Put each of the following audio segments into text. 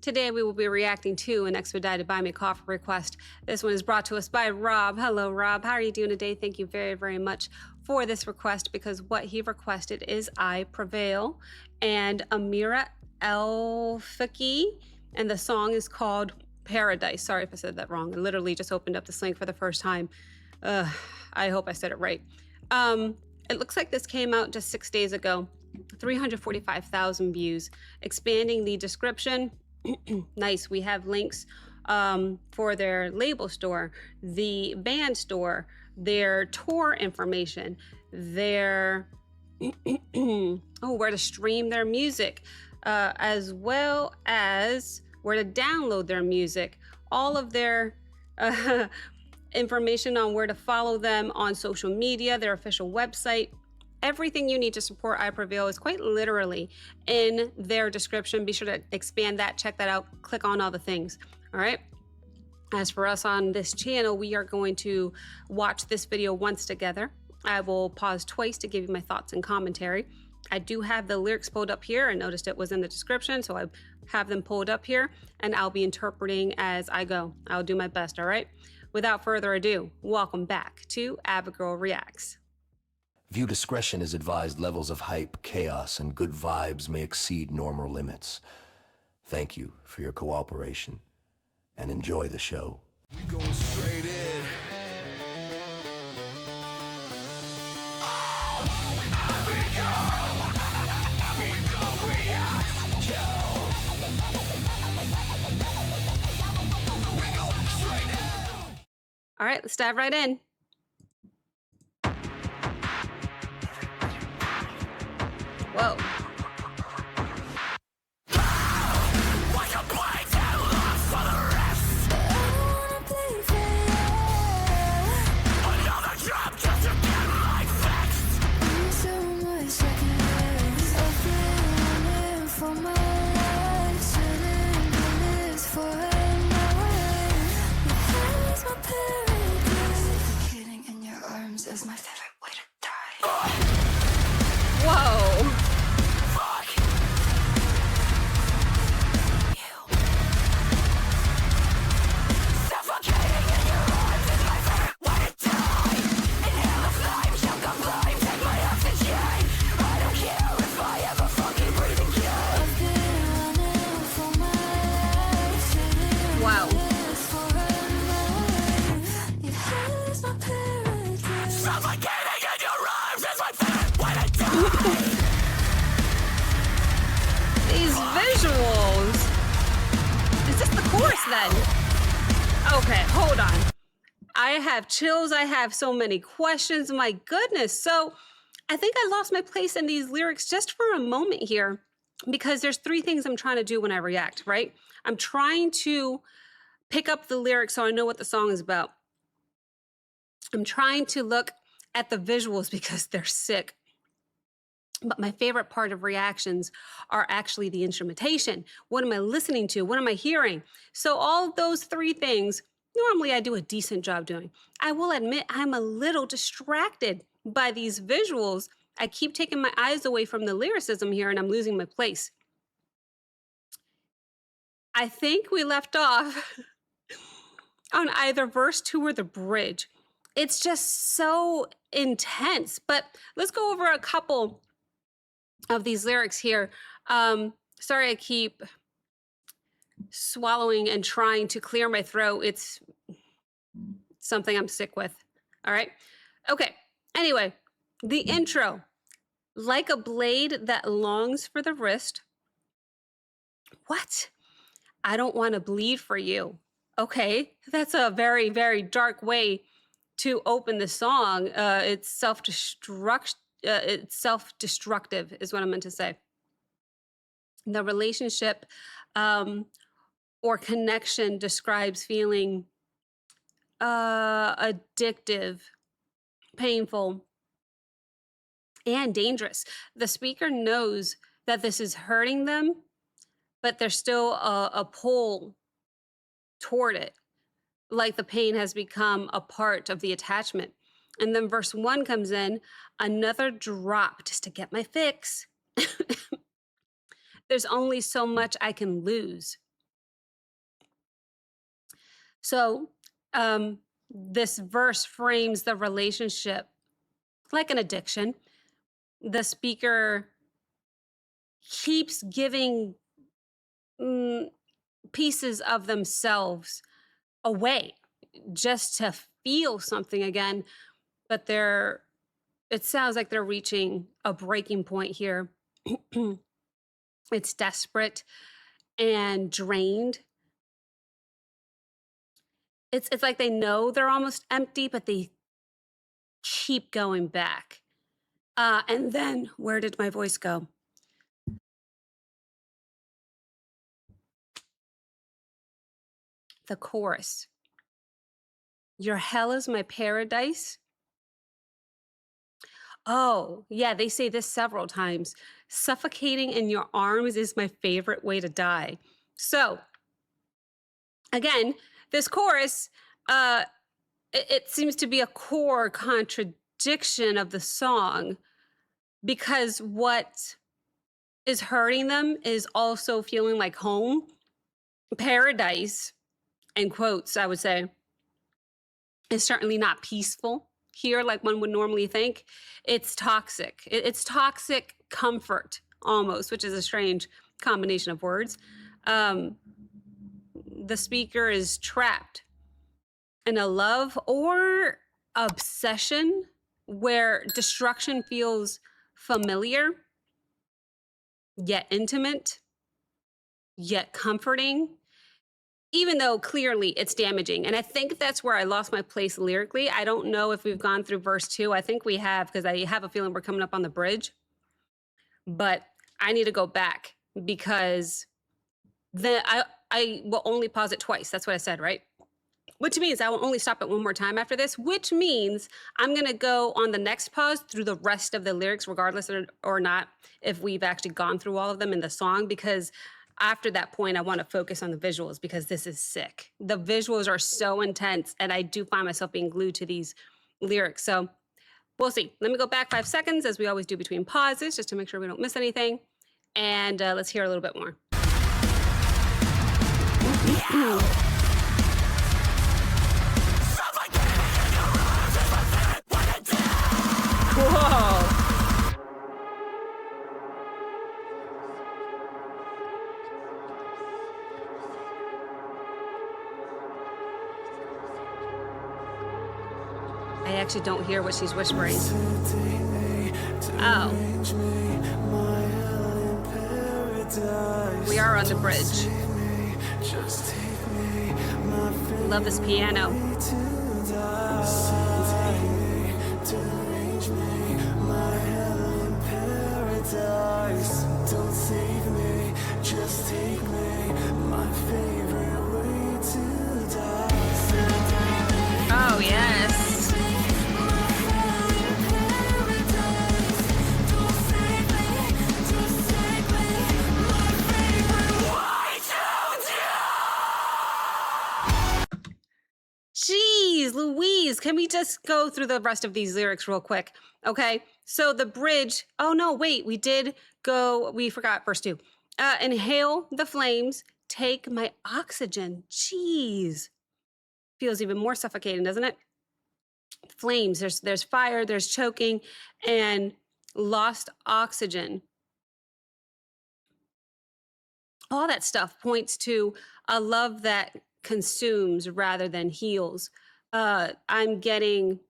Today we will be reacting to an expedited Buy Me Coffee request. This one is brought to us by Rob. Hello, Rob. How are you doing today? Thank you very, very much for this request, because what he requested is I Prevail and Amira Elfeky, and the song is called Paradise. Sorry if I said that wrong. I literally just opened up this link for the first time. I hope I said it right. It looks like this came out just 6 days ago. 345,000 views. Expanding the description. Nice. We have links for their label store, the band store, their tour information, their where to stream their music, as well as where to download their music, all of their information on where to follow them on social media, their official website. Everything you need to support I Prevail is quite literally in their description. Be sure to expand that, check that out, click on all the things. All right. As for us on this channel, we are going to watch this video once together. I will pause twice to give you my thoughts and commentary. I do have the lyrics pulled up here. I noticed it was in the description, so I have them pulled up here, and I'll be interpreting as I go. I'll do my best, all right? Without further ado, welcome back to Abigail Reacts. View discretion is advised. Levels of hype, chaos, and good vibes may exceed normal limits. Thank you for your cooperation, and enjoy the show. We going straight in. All right, let's dive right in. Whoa. Is my favorite way to die. Whoa. Fuck. You. Suffocating in your arms is my favorite way to die. Inhale the flame, choke the flame, take my oxygen. I don't care if I ever fucking breathe again. I've been running for my life, sitting Wow. for a night. Your hell is my paradise. Suffocating in your arms is my favorite way to die. These visuals. Is this the chorus then? Okay, hold on. I have chills. I have so many questions. My goodness. So I think I lost my place in these lyrics just for a moment here, because there's three things I'm trying to do when I react, right? I'm trying to pick up the lyrics so I know what the song is about. I'm trying to look at the visuals because they're sick. But my favorite part of reactions are actually the instrumentation. What am I listening to? What am I hearing? So all of those three things, normally I do a decent job doing. I will admit I'm a little distracted by these visuals. I keep taking my eyes away from the lyricism here, and I'm losing my place. I think we left off on either verse 2 or the bridge. It's just so intense. But let's go over a couple of these lyrics here. Sorry, I keep swallowing and trying to clear my throat. It's something I'm sick with. All right. Okay. Anyway, the intro. Like a blade that longs for the wrist. What? I don't want to bleed for you. Okay. That's a very, very dark way to open the song. It's self-destructive is what I meant to say. The relationship or connection describes feeling addictive, painful, and dangerous. The speaker knows that this is hurting them, but there's still a pull toward it. Like the pain has become a part of the attachment. And then verse 1 comes in, another drop just to get my fix. There's only so much I can lose. So, this verse frames the relationship like an addiction. The speaker keeps giving mm, pieces of themselves away just to feel something again, but it sounds like they're reaching a breaking point here. It's desperate and drained. It's like they know they're almost empty, but they keep going back. And then where did my voice go? The chorus. Your hell is my paradise. Oh, yeah, they say this several times. Suffocating in your arms is my favorite way to die. So, again, this chorus, it seems to be a core contradiction of the song because what is hurting them is also feeling like home. Paradise, in quotes, I would say, is certainly not peaceful here like one would normally think. It's toxic. It's toxic comfort almost, which is a strange combination of words. The speaker is trapped in a love or obsession where destruction feels familiar, yet intimate, yet comforting, even though clearly it's damaging. And I think that's where I lost my place lyrically. I don't know if we've gone through verse 2. I think we have, because I have a feeling we're coming up on the bridge. But I need to go back because then I will only pause it twice. That's what I said, right? Which means I will only stop it one more time after this, which means I'm going to go on the next pause through the rest of the lyrics, regardless or not, if we've actually gone through all of them in the song, because after that point, I want to focus on the visuals because this is sick. The visuals are so intense, and I do find myself being glued to these lyrics. So we'll see. Let me go back 5 seconds, as we always do between pauses, just to make sure we don't miss anything. And let's hear a little bit more. Whoa. I actually don't hear what she's whispering. Oh. We are on the bridge. Love this piano. Don't save me, just take me. My favorite way to die. Oh, yes. Jeez Louise, can we just go through the rest of these lyrics real quick? Okay, so the bridge, oh no, wait, we forgot verse 2. Inhale the flames, take my oxygen. Jeez. Feels even more suffocating, doesn't it? Flames, there's fire, there's choking, and lost oxygen. All that stuff points to a love that consumes rather than heals. I'm getting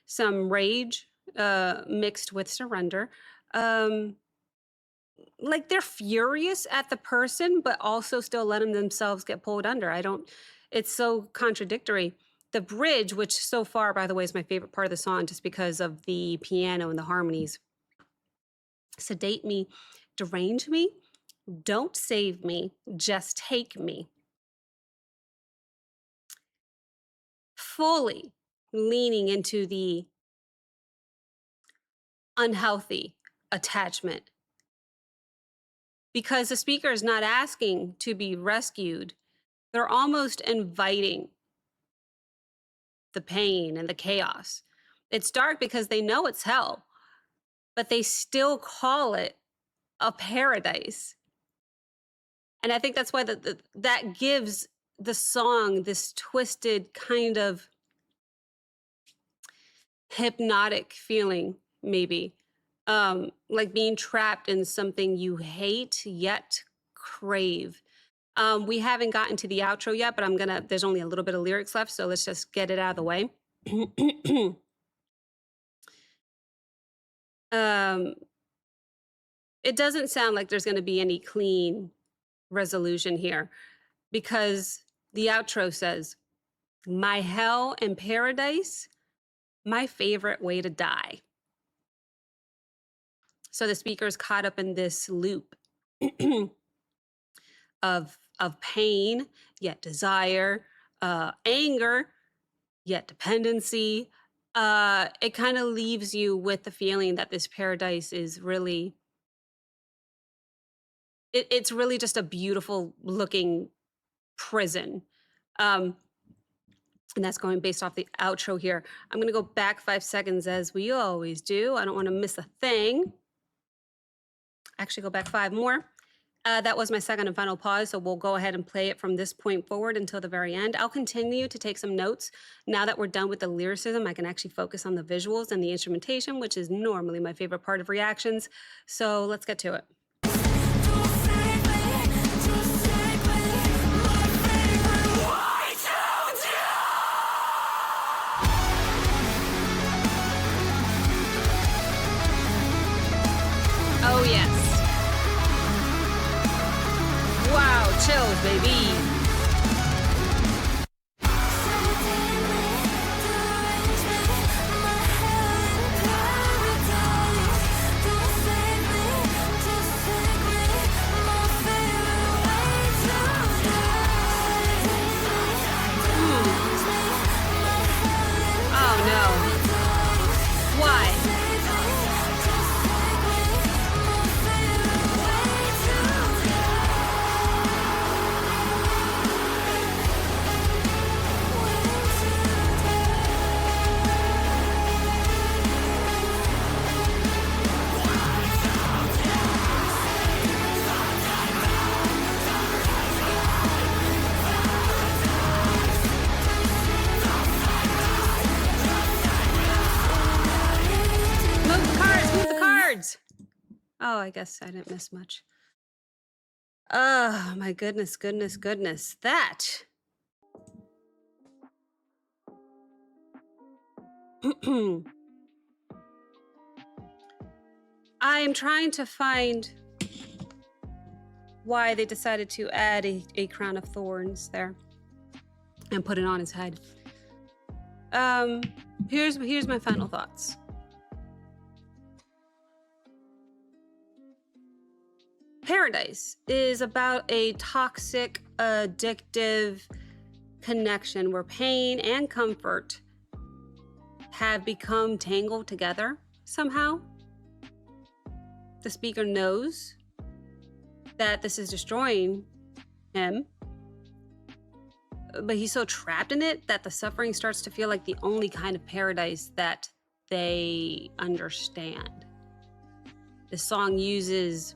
some rage mixed with surrender. Like they're furious at the person, but also still letting themselves get pulled under. It's so contradictory. The bridge, which so far, by the way, is my favorite part of the song just because of the piano and the harmonies. Sedate me, derange me, don't save me, just take me. Fully leaning into the unhealthy attachment because the speaker is not asking to be rescued. They're almost inviting the pain and the chaos. It's dark because they know it's hell, but they still call it a paradise. And I think that's why that gives the song, this twisted kind of hypnotic feeling, maybe. Like being trapped in something you hate yet crave. We haven't gotten to the outro yet, but there's only a little bit of lyrics left, so let's just get it out of the way. It doesn't sound like there's going to be any clean resolution here because the outro says, "My hell and paradise, my favorite way to die." So the speaker's caught up in this loop of pain, yet desire, anger, yet dependency. It kind of leaves you with the feeling that this paradise is really, it's really just a beautiful looking prison. And that's going based off the outro here. I'm gonna go back 5 seconds as we always do. I don't wanna miss a thing. Actually go back 5 more. That was my second and final pause, so we'll go ahead and play it from this point forward until the very end. I'll continue to take some notes. Now that we're done with the lyricism, I can actually focus on the visuals and the instrumentation, which is normally my favorite part of reactions. So let's get to it. Oh yes. Wow, chills, baby. Oh no. Why? Move the cards. Oh, I guess I didn't miss much. Oh, my goodness, goodness, goodness. That. I'm trying to find why they decided to add a crown of thorns there and put it on his head. Here's my final thoughts. Paradise is about a toxic, addictive connection where pain and comfort have become tangled together somehow. The speaker knows that this is destroying him, but he's so trapped in it that the suffering starts to feel like the only kind of paradise that they understand. The song uses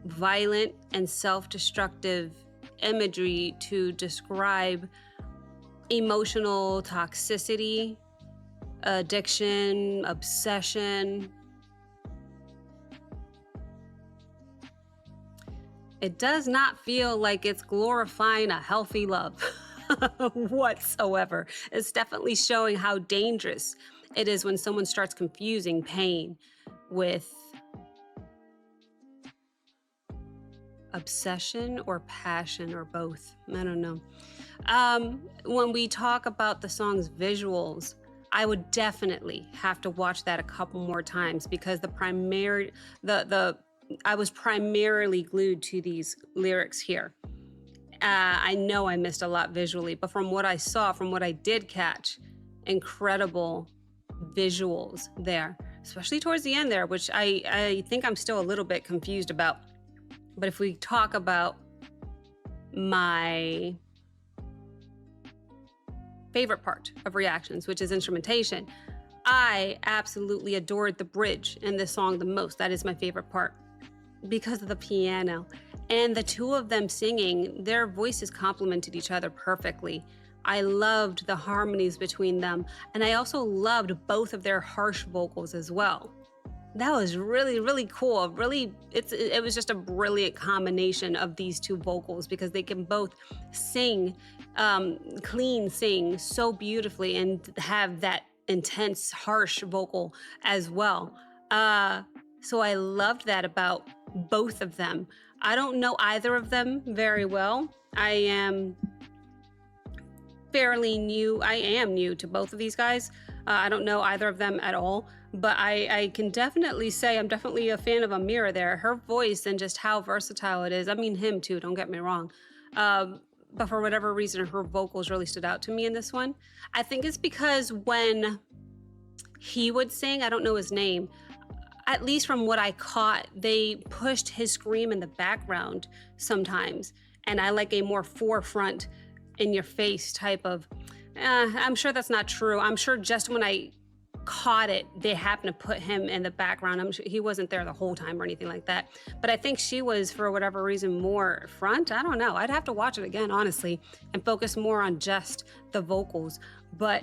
violent and self-destructive imagery to describe emotional toxicity, addiction, obsession. It does not feel like it's glorifying a healthy love whatsoever. It's definitely showing how dangerous it is when someone starts confusing pain with obsession or passion or both. I don't know. When we talk about the song's visuals, I would definitely have to watch that a couple more times because I was primarily glued to these lyrics here. I know I missed a lot visually, but from what I saw, from what I did catch, incredible visuals there, especially towards the end there, which I think I'm still a little bit confused about. But if we talk about my favorite part of reactions, which is instrumentation, I absolutely adored the bridge in this song the most. That is my favorite part because of the piano And the two of them singing, their voices complemented each other perfectly. I loved the harmonies between them, and I also loved both of their harsh vocals as well. That was really, really cool. It was just a brilliant combination of these two vocals because they can both sing, sing so beautifully and have that intense, harsh vocal as well. So I loved that about both of them. I don't know either of them very well. I am new to both of these guys. I don't know either of them at all, but I can definitely say I'm definitely a fan of Amira there. Her voice and just how versatile it is. I mean, him too, don't get me wrong. But for whatever reason, her vocals really stood out to me in this one. I think it's because when he would sing, I don't know his name, at least from what I caught, they pushed his scream in the background sometimes. And I like a more forefront, in your face type of, I'm sure that's not true. I'm sure just when I caught it, they happened to put him in the background. I'm sure he wasn't there the whole time or anything like that. But I think she was, for whatever reason, more front. I don't know. I'd have to watch it again, honestly, and focus more on just the vocals. But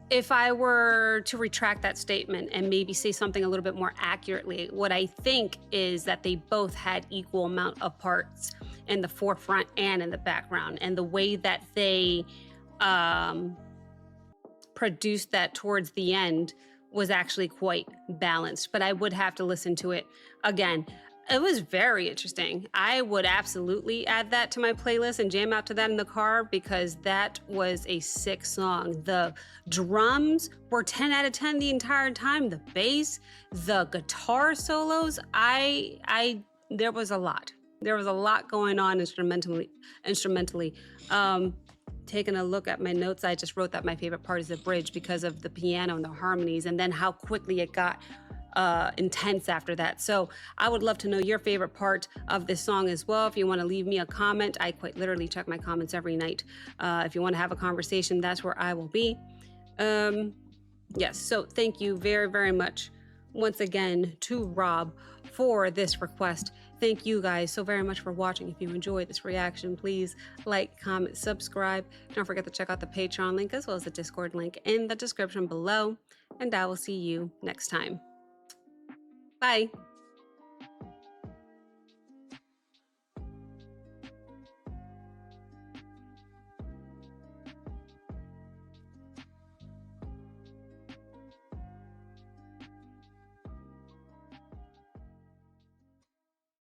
if I were to retract that statement and maybe say something a little bit more accurately, what I think is that they both had equal amount of parts in the forefront and in the background. And the way that they produced that towards the end was actually quite balanced. But I would have to listen to it again. It was very interesting. I would absolutely add that to my playlist and jam out to that in the car because that was a sick song. The drums were 10 out of 10 the entire time. The bass, the guitar solos, there was a lot. There was a lot going on instrumentally. Taking a look at my notes, I just wrote that my favorite part is the bridge because of the piano and the harmonies and then how quickly it got intense after that. So I would love to know your favorite part of this song as well. If you want to leave me a comment, I quite literally check my comments every night. If you want to have a conversation, that's where I will be. Yes, so thank you very, very much once again to Rob for this request. Thank you guys so very much for watching. If you enjoyed this reaction, please like, comment, subscribe. Don't forget to check out the Patreon link as well as the Discord link in the description below. And I will see you next time. Bye.